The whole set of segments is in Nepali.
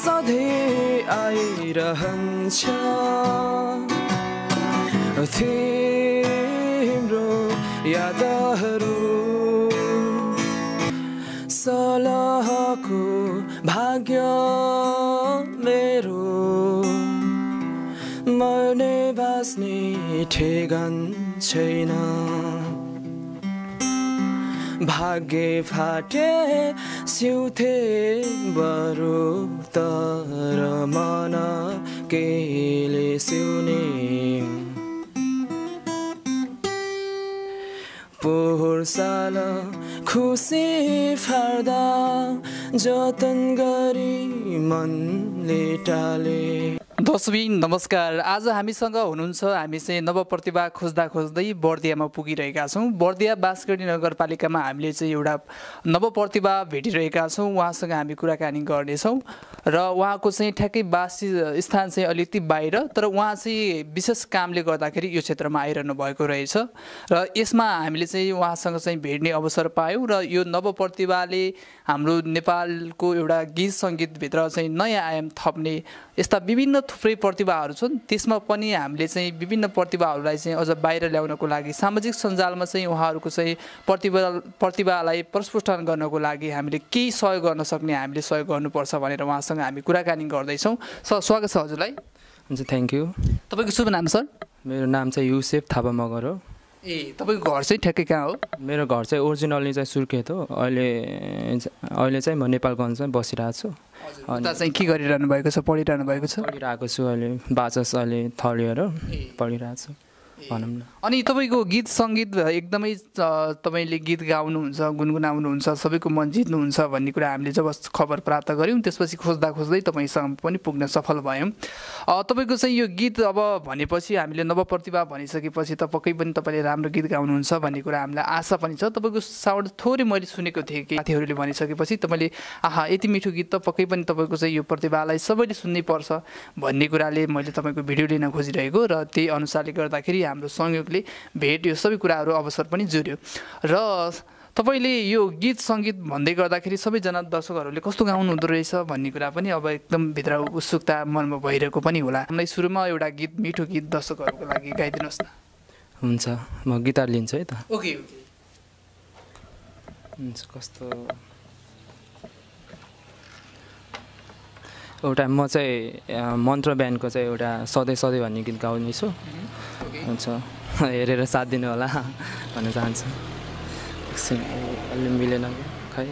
सधैँ आइरहन्छ तिम्रो यादहरू सलहको भाग्य मेरो मर्ने बाँच्ने ठेगान छैन भाग्य फाटे सिउथे बरु तर मन केले सिउने पोहोर साल खुसी फार्दा जतन गरी मनले टाले। दर्शक नमस्कार, आज हामीसँग हुनुहुन्छ हामी चाहिँ नवप्रतिभा खोज्दा खोज्दै बर्दियामा पुगिरहेका छौँ। बर्दिया बाँसगढी नगरपालिकामा हामीले चाहिँ एउटा नवप्रतिभा भेटिरहेका छौँ। उहाँसँग हामी कुराकानी गर्नेछौँ र उहाँको चाहिँ ठ्याक्कै बासी स्थान चाहिँ अलिकति बाहिर, तर उहाँ चाहिँ विशेष कामले गर्दाखेरि यो क्षेत्रमा आइरहनु भएको रहेछ र यसमा हामीले चाहिँ उहाँसँग चाहिँ भेट्ने अवसर पायौँ र यो नवप्रतिभाले हाम्रो नेपालको एउटा गीत सङ्गीतभित्र चाहिँ नयाँ आयाम थप्ने यस्ता विभिन्न थुप्रै प्रतिभाहरू छन्। त्यसमा पनि हामीले चाहिँ विभिन्न प्रतिभाहरूलाई चाहिँ अझ बाहिर ल्याउनको लागि सामाजिक सञ्जालमा चाहिँ उहाँहरूको चाहिँ प्रतिभालाई प्रस्फुटन गर्नको लागि हामीले केही सहयोग गर्न सक्ने हामीले सहयोग गर्नुपर्छ भनेर उहाँसँग हामी कुराकानी गर्दैछौँ। सर, स्वागत छ हजुरलाई। हुन्छ, थ्याङ्क यू। तपाईँको शुभ नाम सर? मेरो नाम चाहिँ युसेफ थापा मगर हो। ए, तपाईँको घर चाहिँ ठ्याक्कै कहाँ हो? मेरो घर चाहिँ ओरिजिनल्ली चाहिँ सुर्खेत हो। अहिले चाहिँ म नेपालगञ्जमा बसिरहेको छु। उता चाहिँ के गरिरहनु भएको छ? पढिरहनु भएको छ? पढिरहेको छु अहिले, बाचस अहिले थर्ड इयर हो, पढिरहेको छु भनौँ न। अनि तपाईँको गीत सङ्गीत एकदमै तपाईँले गीत गाउनुहुन्छ, गुनगुनाउनुहुन्छ, सबैको मन जित्नुहुन्छ भन्ने कुरा हामीले जब खबर प्राप्त गऱ्यौँ त्यसपछि खोज्दा खोज्दै तपाईँसँग पनि पुग्न सफल भयौँ। तपाईँको चाहिँ यो गीत अब भनेपछि हामीले नवप्रतिभा भनिसकेपछि त पक्कै पनि तपाईँले राम्रो गीत गाउनुहुन्छ भन्ने कुरा हामीलाई आशा पनि छ। तपाईँको साउन्ड थोरै मैले सुनेको थिएँ कि साथीहरूले भनिसकेपछि तपाईँले आहा यति मिठो गीत त पक्कै पनि तपाईँको चाहिँ यो प्रतिभालाई सबैले सुन्नै पर्छ भन्ने कुराले मैले तपाईँको भिडियो लिन खोजिरहेको र त्यही अनुसारले गर्दाखेरि हाम्रो संयोगले भेट यो सबै कुराहरू अवसर पनि जुर्यो र तपाईँले यो गीत सङ्गीत भन्दै गर्दाखेरि सबैजना दर्शकहरूले कस्तो गाउनु हुँदो रहेछ भन्ने कुरा पनि अब एकदम भित्र उत्सुकता मनमा भइरहेको पनि होला। हामीलाई सुरुमा एउटा गीत, मिठो गीत दर्शकहरूको लागि गाइदिनुहोस् न। हुन्छ, म गिटार लिन्छु है त। ओके। हुन्छ, कस्तो एउटा म चाहिँ मन्त्र ब्यान्डको चाहिँ एउटा सधैँ सधैँ भन्ने गीत गाउनेछु। हुन्छ, हेरेर साथ दिनु होला भन्न चाहन्छु। एकछिन अलि मिलेन खै।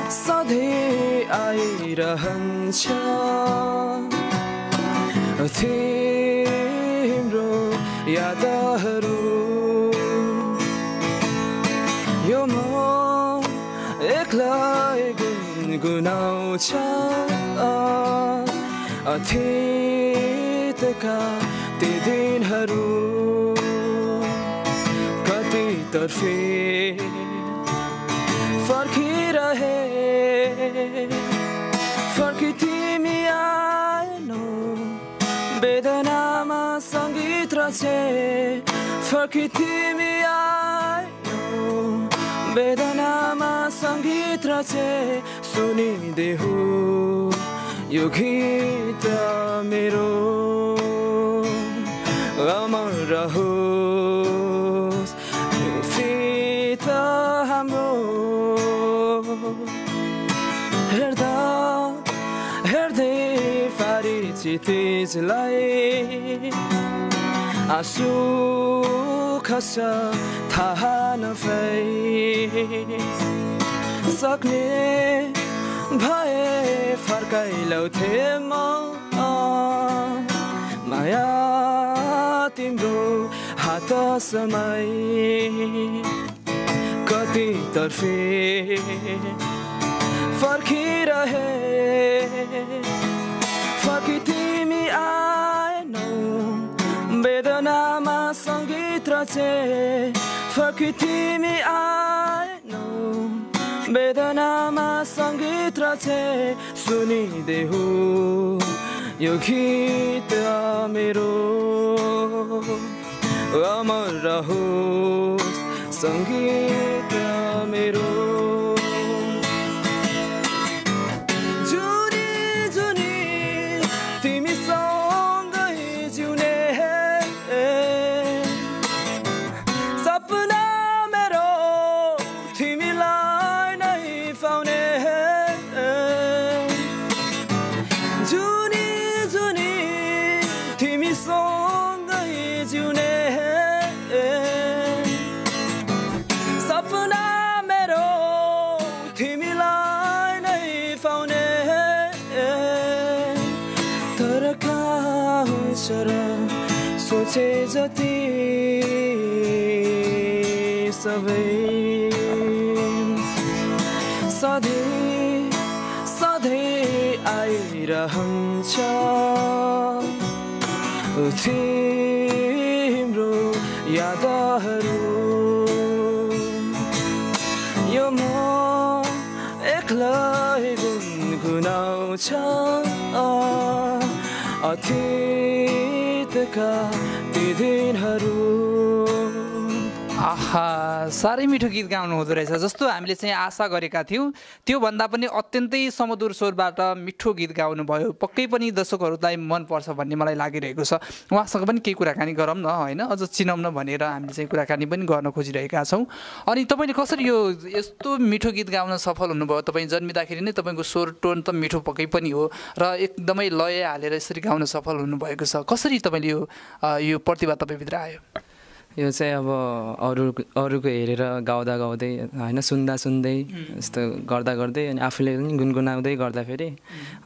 सधैँ आइरहन्छ तिम्रो यादहरू यो म एक्लै गुनगुनाउँछ अतीतका ती दिनहरू कति तर्फे फर्किरहे फर्की तिमी आएनौ वेदनामा सङ्गीत रचे फर्की तिमी आएनौ वेदनामा सङ्गीत रचे सुनिदेऊ यो गीत मेरो अमर रहोस् फित हाम्रो हेर्दा हेर्दै पारिछि तिजलाई आँसु खस्छ थाहा नपाई सक्ने भए फर्काइलाउँथे म माया तिम्रो हात समाई कति तर्फे फर्किरहे फर्की चाहिँ फर्की तिमी आएनौ वेदनामा सङ्गीत रचे सुनिदेऊ यो गीत मेरो अमर रहोस् सङ्गीत मेरो सोचे जति सबै सधैँ सधैँ आइरहन्छ तिम्रो यादहरू यो म एक्लै गुनगुनाउँछ अतीतका ती दिनहरू आहा साह्रै मिठो गीत गाउनु हुँदो रहेछ जस्तो हामीले चाहिँ आशा गरेका थियौँ त्योभन्दा पनि अत्यन्तै समधुर स्वरबाट मिठो गीत गाउनुभयो पक्कै पनि दर्शकहरूलाई मनपर्छ भन्ने मलाई लागिरहेको छ उहाँसँग पनि केही कुराकानी गरौँ न होइन अझ चिनाउन भनेर हामीले चाहिँ कुराकानी पनि गर्न खोजिरहेका छौँ अनि तपाईँले कसरी यो यस्तो मिठो गीत गाउन सफल हुनुभयो तपाईँ जन्मिँदाखेरि नै तपाईँको स्वर टोन त मिठो पक्कै पनि हो र एकदमै लय हालेर यसरी गाउन सफल हुनुभएको छ कसरी तपाईँले यो प्रतिभा तपाईँभित्र आयो यो चाहिँ अब अरूको हेरेर गाउँदा गाउँदै होइन सुन्दा सुन्दै यस्तो गर्दा गर्दै अनि आफूले पनि गुनगुनाउँदै गर्दाखेरि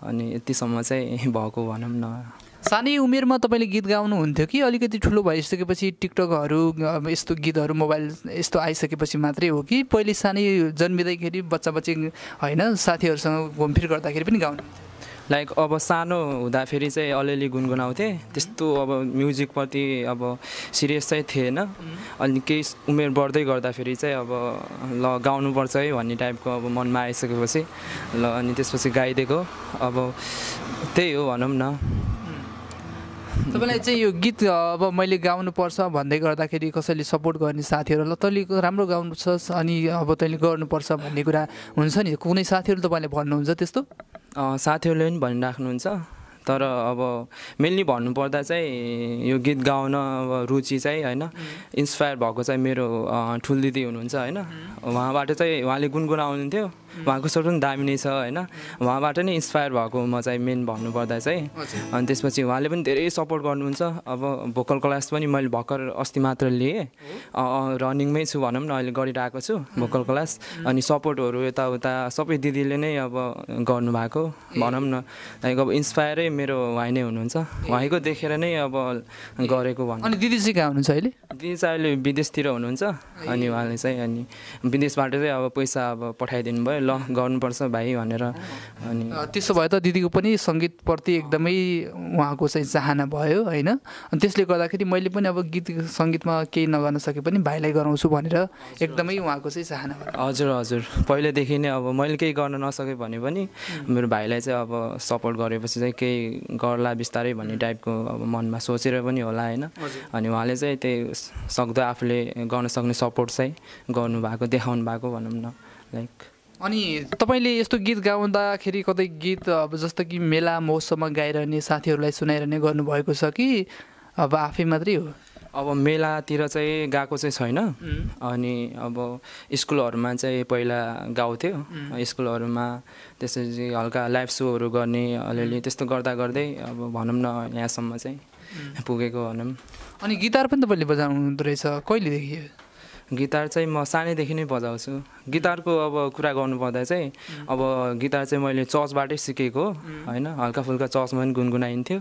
अनि यतिसम्म चाहिँ भएको भनौँ न सानै उमेरमा तपाईँले गीत गाउनुहुन्थ्यो कि अलिकति ठुलो भइसकेपछि टिकटकहरू यस्तो गीतहरू मोबाइल यस्तो आइसकेपछि मात्रै हो कि पहिले सानै जन्मिँदैखेरि बच्चा होइन साथीहरूसँग घुमफिर गर्दाखेरि पनि गाउनु लाइक अब सानो हुँदाखेरि चाहिँ अलिअलि गुनगुनाउँथेँ त्यस्तो अब म्युजिकप्रति अब सिरियस चाहिँ थिएन अनि केही उमेर बढ्दै गर्दाखेरि चाहिँ अब ल गाउनुपर्छ है भन्ने टाइपको अब मनमा आइसकेपछि ल अनि त्यसपछि गाइदिएको अब त्यही हो भनौँ न तपाईँलाई चाहिँ यो गीत अब मैले गाउनुपर्छ भन्दै गर्दाखेरि कसैले सपोर्ट गर्ने साथीहरू ल तैँले राम्रो गाउनुपर्छ अनि अब तैँले गर्नुपर्छ भन्ने कुरा हुन्छ नि कुनै साथीहरू तपाईँले भन्नुहुन्छ त्यस्तो साथीहरूले पनि भनिराख्नुहुन्छ तर अब मेनली भन्नुपर्दा चाहिँ यो गीत गाउन अब रुचि चाहिँ होइन इन्सपायर भएको चाहिँ मेरो ठुल दिदी हुनुहुन्छ होइन उहाँबाट चाहिँ उहाँले गुनगुनाउनुहुन्थ्यो उहाँको स्वर पनि दामी नै छ होइन उहाँबाट नै इन्सपायर भएको म चाहिँ मेन भन्नुपर्दा चाहिँ अनि त्यसपछि उहाँले पनि धेरै सपोर्ट गर्नुहुन्छ अब भोकल क्लास पनि मैले भर्खर अस्ति मात्र लिएँ रनिङमै छु भनौँ न अहिले गरिरहेको छु भोकल क्लास अनि सपोर्टहरू यताउता सबै दिदीले नै अब गर्नुभएको भनौँ न लाइक अब इन्सपायरै मेरो उहाँ नै हुनुहुन्छ उहाँको देखेर नै अब गरेको भनौँ अनि दिदी चाहिँ कहाँ हुनुहुन्छ अहिले दिदी चाहिँ अहिले विदेशतिर हुनुहुन्छ अनि उहाँले चाहिँ अनि विदेशबाट चाहिँ अब पैसा अब पठाइदिनु भयो ल गर्नुपर्छ भाइ भनेर अनि त्यसो भए त दिदीको पनि सङ्गीतप्रति एकदमै उहाँको चाहिँ चाहना भयो होइन अनि त्यसले गर्दाखेरि मैले पनि अब गीत सङ्गीतमा केही नगर्न सके पनि भाइलाई गराउँछु भनेर एकदमै उहाँको चाहिँ चाहना हजुर हजुर पहिल्यैदेखि नै अब मैले केही गर्न नसके भने पनि मेरो भाइलाई चाहिँ अब सपोर्ट गरेपछि चाहिँ केही गर्ला बिस्तारै भन्ने टाइपको अब मनमा सोचेर पनि होला होइन अनि उहाँले चाहिँ त्यही सक्दो आफूले गर्न सक्ने सपोर्ट चाहिँ गर्नुभएको देखाउनु भएको भनौँ न लाइक अनि तपाईँले यस्तो गीत गाउँदाखेरि कतै गीत अब जस्तो कि मेला महोत्सवमा गाइरहने साथीहरूलाई सुनाइरहने गर्नुभएको छ कि अब आफै मात्रै हो अब मेलातिर चाहिँ गएको चाहिँ छैन अनि अब स्कुलहरूमा चाहिँ पहिला गाउँथ्यो स्कुलहरूमा त्यसपछि हल्का लाइभ सोहरू गर्ने अलिअलि त्यस्तो गर्दा गर्दै अब भनौँ न यहाँसम्म चाहिँ पुगेको भनौँ अनि गिटार पनि तपाईँले बजाउनु हुँदो रहेछ कहिलेदेखि गिटार चाहिँ म सानैदेखि नै बजाउँछु गिटारको अब कुरा गर्नुपर्दा चाहिँ अब गिटार चाहिँ मैले चर्चबाटै सिकेको होइन हल्का फुल्का चर्चमा पनि गुनगुनाइन्थ्यो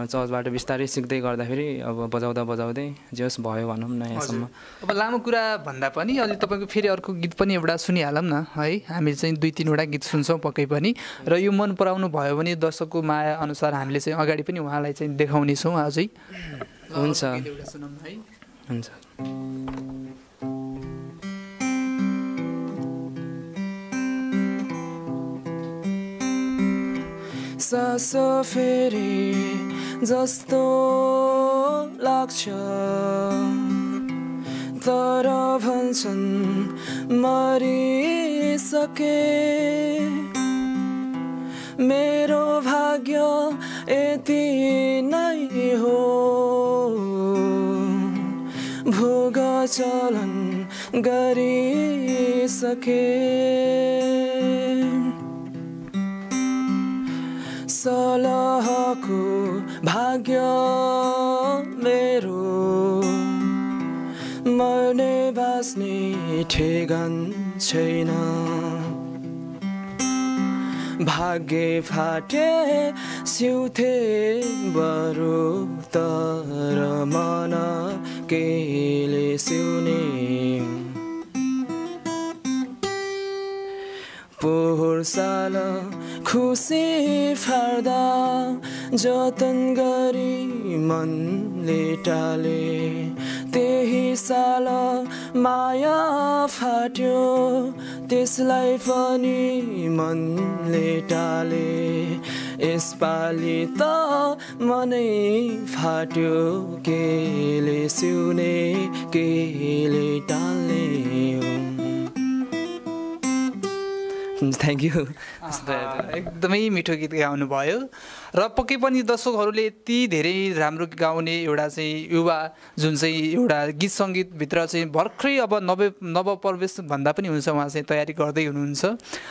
चर्चबाट बिस्तारै सिक्दै गर्दाखेरि अब बजाउँदा बजाउँदै जस भयो भनौँ न यहाँसम्म अब लामो कुरा भन्दा पनि अलि तपाईँको फेरि अर्को गीत पनि एउटा सुनिहालौँ न है हामी चाहिँ 2-3वटा गीत सुन्छौँ पक्कै पनि र यो मन पराउनु भयो भने दर्शकको माया अनुसार हामीले चाहिँ अगाडि पनि उहाँलाई चाहिँ देखाउनेछौँ अझै हुन्छ हुन्छ सास फेरि जस्तो लाग्छ तर भन्छन् मरिसके मेरो भाग्य यति नै हो भोग चलन गरिसके सलहको भाग्य मेरो मर्ने बाँच्ने ठेगान छैन भाग्य फाटे सिउथे बरु तर मन केले सिउने पोहोर साल खुसी फार्दा जतन गरी मनले टाले त्यही साल माया फाट्यो त्यसलाई पनि मनले टाले यसपालि त मनै फाट्यो केले सिउने केले टाल्ने थ्याङ्क यू एकदमै मिठो गीत गाउनुभयो र पक्कै पनि दर्शकहरूले यति धेरै राम्रो गाउने एउटा चाहिँ युवा जुन चाहिँ एउटा गीत सङ्गीतभित्र चाहिँ भर्खरै अब नवप्रवेश भन्दा पनि हुन्छ उहाँ चाहिँ तयारी गर्दै हुनुहुन्छ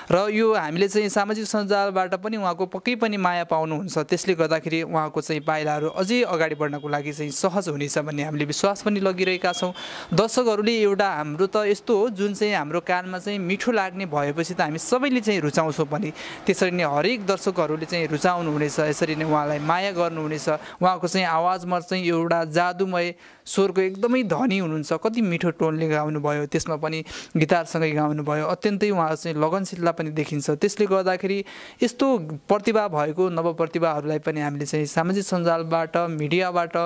र यो हामीले चाहिँ सामाजिक सञ्जालबाट पनि उहाँको पक्कै पनि माया पाउनुहुन्छ त्यसले गर्दाखेरि उहाँको चाहिँ पाइलाहरू अझै अगाडि बढ्नको लागि चाहिँ सहज हुनेछ भन्ने हामीले विश्वास पनि लगिरहेका छौँ दर्शकहरूले एउटा हाम्रो त यस्तो हो जुन चाहिँ हाम्रो कानमा चाहिँ मिठो लाग्ने भएपछि त हामी सबैले चाहिँ रुचाउँछौँ पनि त्यसरी नै हरेक दर्शकहरूले चाहिँ रुचाउनु हुनेछ यसरी नै उहाँलाई माया गर्नुहुनेछ उहाँको चाहिँ आवाजमा चाहिँ एउटा जादुमय स्वरको एकदमै धनी हुनुहुन्छ कति मिठो टोनले गाउनुभयो त्यसमा पनि गिटारसँगै गाउनुभयो अत्यन्तै उहाँ चाहिँ लगनशीलता पनि देखिन्छ त्यसले गर्दाखेरि यस्तो प्रतिभा भएको नवप्रतिभाहरूलाई पनि हामीले चाहिँ सामाजिक सञ्जालबाट मिडियाबाट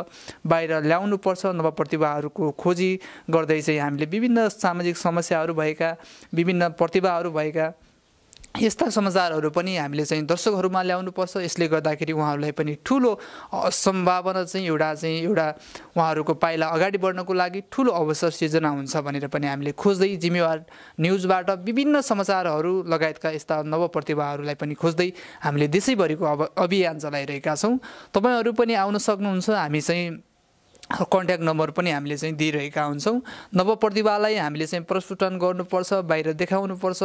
बाहिर ल्याउनुपर्छ नवप्रतिभाहरूको खोजी गर्दै चाहिँ हामीले विभिन्न सामाजिक समस्याहरू भएका विभिन्न प्रतिभाहरू भएका यस्ता समाचारहरू पनि हामीले चाहिँ दर्शकहरूमा ल्याउनुपर्छ यसले गर्दाखेरि उहाँहरूलाई पनि ठुलो सम्भावना चाहिँ एउटा उहाँहरूको पाइला अगाडि बढ्नको लागि ठुलो अवसर सिर्जना हुन्छ भनेर पनि हामीले खोज्दै जिम्मेवार न्युजबाट विभिन्न समाचारहरू लगायतका यस्ता नवप्रतिभाहरूलाई पनि खोज्दै हामीले देशैभरिको अभियान चलाइरहेका छौँ तपाईँहरू पनि आउन सक्नुहुन्छ हामी चाहिँ कन्ट्याक्ट नम्बर पनि हामीले चाहिँ दिइरहेका हुन्छौँ नवप्रतिभालाई हामीले चाहिँ प्रस्फुटन गर्नुपर्छ बाहिर देखाउनुपर्छ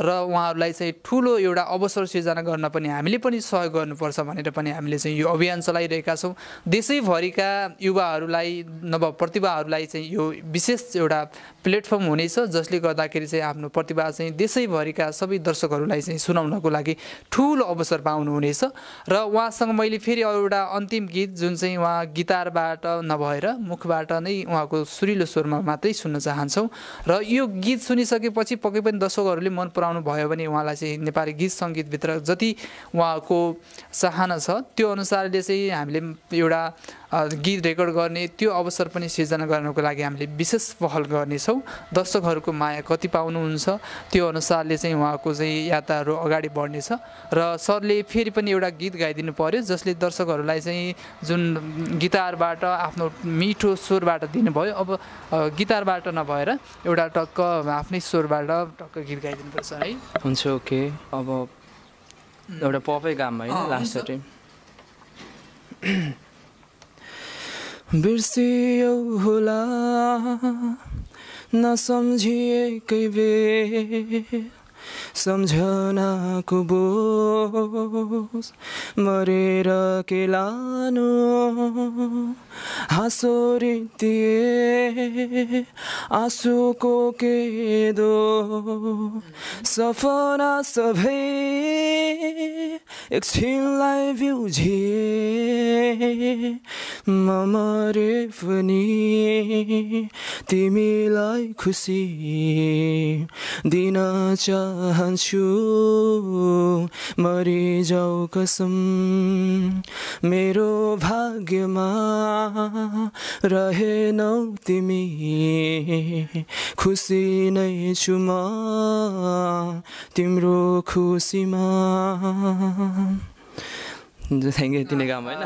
र उहाँहरूलाई चाहिँ ठुलो एउटा अवसर सिर्जना गर्न पनि हामीले पनि सहयोग गर्नुपर्छ भनेर पनि हामीले चाहिँ यो अभियान चलाइरहेका छौँ देशैभरिका युवाहरूलाई नवप्रतिभाहरूलाई चाहिँ यो विशेष एउटा प्लेटफर्म हुनेछ जसले गर्दाखेरि चाहिँ आफ्नो प्रतिभा चाहिँ देशैभरिका सबै दर्शकहरूलाई चाहिँ सुनाउनको लागि ठुलो अवसर पाउनुहुनेछ र उहाँसँग मैले फेरि एउटा अन्तिम गीत जुन चाहिँ उहाँ गिटारबाट नभएर मुखबाट नै उहाँको सुरिलो स्वरमा मात्रै सुन्न चाहन्छौँ र यो गीत सुनिसकेपछि पक्कै पनि दर्शकहरूले मन पराउनु भयो भने उहाँलाई चाहिँ नेपाली गीत सङ्गीतभित्र जति उहाँको चाहना छ त्यो अनुसारले चाहिँ हामीले एउटा गीत रेकर्ड गर्ने त्यो अवसर पनि सिर्जना गर्नको लागि हामीले विशेष पहल गर्नेछौँ दर्शकहरूको माया कति पाउनुहुन्छ त्यो अनुसारले चाहिँ उहाँको चाहिँ यात्राहरू अगाडि बढ्नेछ र सरले फेरि पनि एउटा गीत गाइदिनु पर्यो जसले दर्शकहरूलाई चाहिँ जुन गिटारबाट आफ्नो मिठो स्वरबाट दिनुभयो अब गिटारबाट नभएर एउटा टक्क आफ्नै स्वरबाट टक्क गीत गाइदिनुपर्छ है हुन्छ ओके अब एउटा पपै गाम होइन लास्ट टाइम बिर्सियो होला नसम्झिएकै बेर सम्झनाको बोझ मरेर के लानु हाँसो रित्तिए आँसुको के दो सपना सबै एकछिनलाई बिउझे मरे पनि तिमीलाई खुसी दिन चाहन्छु मरिजाऊ कसम मेरो भाग्यमा रहेनौ तिमी खुसी नै छु म तिम्रो खुसीमा थ्याङ्क यू तिनै गाउँ होइन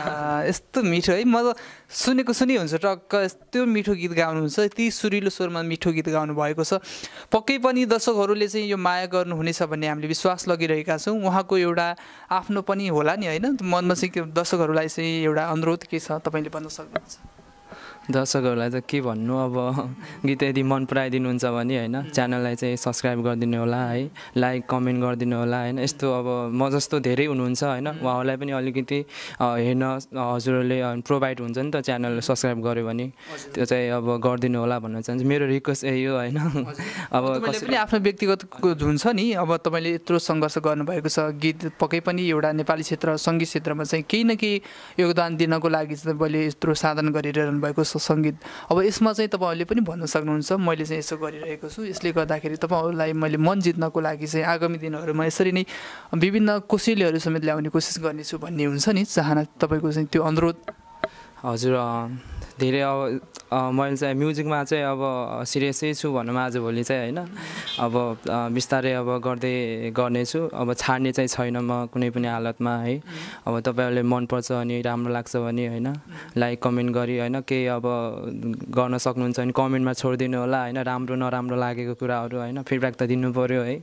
यस्तो मिठो है म त सुनेको सुनि हुन्छ टक्क यस्तो मिठो गीत गाउनुहुन्छ यति सुरिलो स्वरमा मिठो गीत गाउनु भएको छ पक्कै पनि दर्शकहरूले चाहिँ यो माया गर्नुहुनेछ भन्ने हामीले विश्वास लगिरहेका छौँ उहाँको एउटा आफ्नो पनि होला नि होइन मनमा चाहिँ दर्शकहरूलाई चाहिँ एउटा अनुरोध के छ तपाईँले भन्न सक्नुहुन्छ दर्शकहरूलाई त के भन्नु अब गीत यदि मन पराइदिनुहुन्छ भने होइन च्यानललाई चाहिँ सब्सक्राइब गरिदिनु होला है लाइक कमेन्ट गरिदिनु होला होइन यस्तो अब म जस्तो धेरै हुनुहुन्छ होइन उहाँहरूलाई पनि अलिकति हेर्न हजुरहरूले प्रोभाइड हुन्छ नि त च्यानल सब्सक्राइब गऱ्यो भने त्यो चाहिँ अब गरिदिनु होला भन्न चाहन्छु मेरो रिक्वेस्ट यही हो होइन अब कसैले पनि आफ्नो व्यक्तिगत हुन्छ नि अब तपाईँले यत्रो सङ्घर्ष गर्नुभएको छ गीत पक्कै पनि एउटा नेपाली क्षेत्र सङ्गीत क्षेत्रमा चाहिँ केही न केही योगदान दिनको लागि चाहिँ तपाईँले यत्रो साधन गरिरहनु भएको छ सङ्गीत अब यसमा चाहिँ तपाईँहरूले पनि भन्न सक्नुहुन्छ मैले चाहिँ यसो गरिरहेको छु यसले गर्दाखेरि तपाईँहरूलाई मैले मन जित्नको लागि चाहिँ आगामी दिनहरूमा यसरी नै विभिन्न कोसेलीहरू समेत ल्याउने कोसिस गर्नेछु भन्ने हुन्छ नि चाहना तपाईँको चाहिँ त्यो अनुरोध हजुर धेरै अब मैले चाहिँ म्युजिकमा चाहिँ अब सिरियसै छु भनौँ आजभोलि चाहिँ होइन अब बिस्तारै अब गर्दै गर्नेछु अब छाड्ने चाहिँ छैन म कुनै पनि हालतमा है अब तपाईँहरूले मनपर्छ अनि राम्रो लाग्छ भने होइन लाइक कमेन्ट गरी होइन केही अब गर्न सक्नुहुन्छ भने कमेन्टमा छोडिदिनु होला होइन राम्रो नराम्रो लागेको कुराहरू होइन फिडब्याक त दिनु पऱ्यो है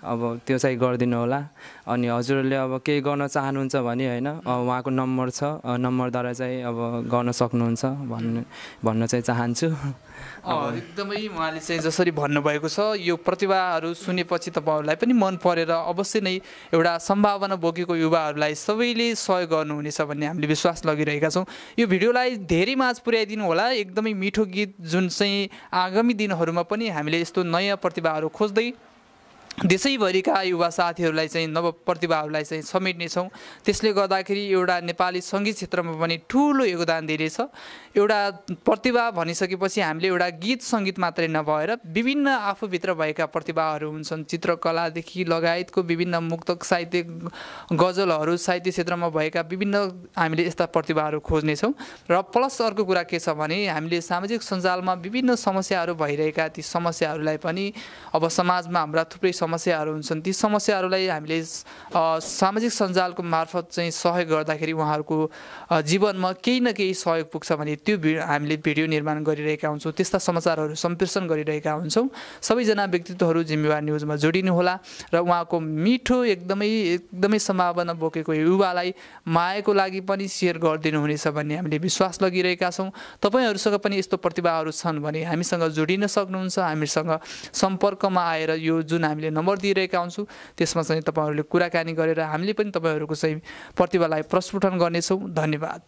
अब त्यो चाहिँ गरिदिनु होला अनि हजुरहरूले अब केही गर्न चाहनुहुन्छ भने होइन उहाँको नम्बर छ नम्बरद्वारा चाहिँ अब गर्न सक्नुहुन्छ भन्न चाहिँ चाहन्छु एकदमै उहाँले चाहिँ जसरी भन्नुभएको छ यो प्रतिभाहरू सुनेपछि तपाईँहरूलाई पनि मन परेर अवश्य नै एउटा सम्भावना बोकेको युवाहरूलाई सबैले सहयोग गर्नुहुनेछ भन्ने हामीले विश्वास लगिरहेका छौँ यो भिडियोलाई धेरै माझ पुर्याइदिनु होला एकदमै मिठो गीत जुन चाहिँ आगामी दिनहरूमा पनि हामीले यस्तो नयाँ प्रतिभाहरू खोज्दै देशैभरिका युवा साथीहरूलाई चाहिँ नव प्रतिभाहरूलाई चाहिँ समेट्नेछौँ त्यसले गर्दाखेरि एउटा नेपाली सङ्गीत क्षेत्रमा पनि ठुलो योगदान दिइरहेछ एउटा प्रतिभा भनिसकेपछि हामीले एउटा गीत सङ्गीत मात्रै नभएर विभिन्न आफूभित्र भएका प्रतिभाहरू हुन्छन् चित्रकलादेखि लगायतको विभिन्न मुक्तक साहित्य गजलहरू साहित्य क्षेत्रमा भएका विभिन्न हामीले यस्ता प्रतिभाहरू खोज्नेछौँ र प्लस अर्को कुरा के छ भने हामीले सामाजिक सञ्जालमा विभिन्न समस्याहरू भइरहेका ती समस्याहरूलाई पनि अब समाजमा हाम्रा थुप्रै समस्याहरू हुन्छन् ती समस्याहरूलाई हामीले सामाजिक सञ्जालको मार्फत चाहिँ सहयोग गर्दाखेरि उहाँहरूको जीवनमा केही न केही सहयोग पुग्छ भने त्यो हामीले भिडियो निर्माण गरिरहेका हुन्छौँ त्यस्ता समाचारहरू सम्प्रेषण गरिरहेका हुन्छौँ सबैजना व्यक्तित्वहरू जिम्मेवार न्युजमा जोडिनुहोला र उहाँको मिठो एकदमै सम्भावना बोकेको युवालाई मायाको लागि पनि सेयर गरिदिनु हुनेछ भन्ने हामीले विश्वास लगिरहेका छौँ तपाईँहरूसँग पनि यस्तो प्रतिभाहरू छन् भने हामीसँग जोडिन सक्नुहुन्छ हामीसँग सम्पर्कमा आएर यो जुन हामीले नम्बर दिइरहेका हुन्छौँ त्यसमा चाहिँ तपाईँहरूले कुराकानी गरेर हामीले पनि तपाईँहरूको चाहिँ प्रतिभालाई प्रस्फुटन गर्नेछौँ धन्यवाद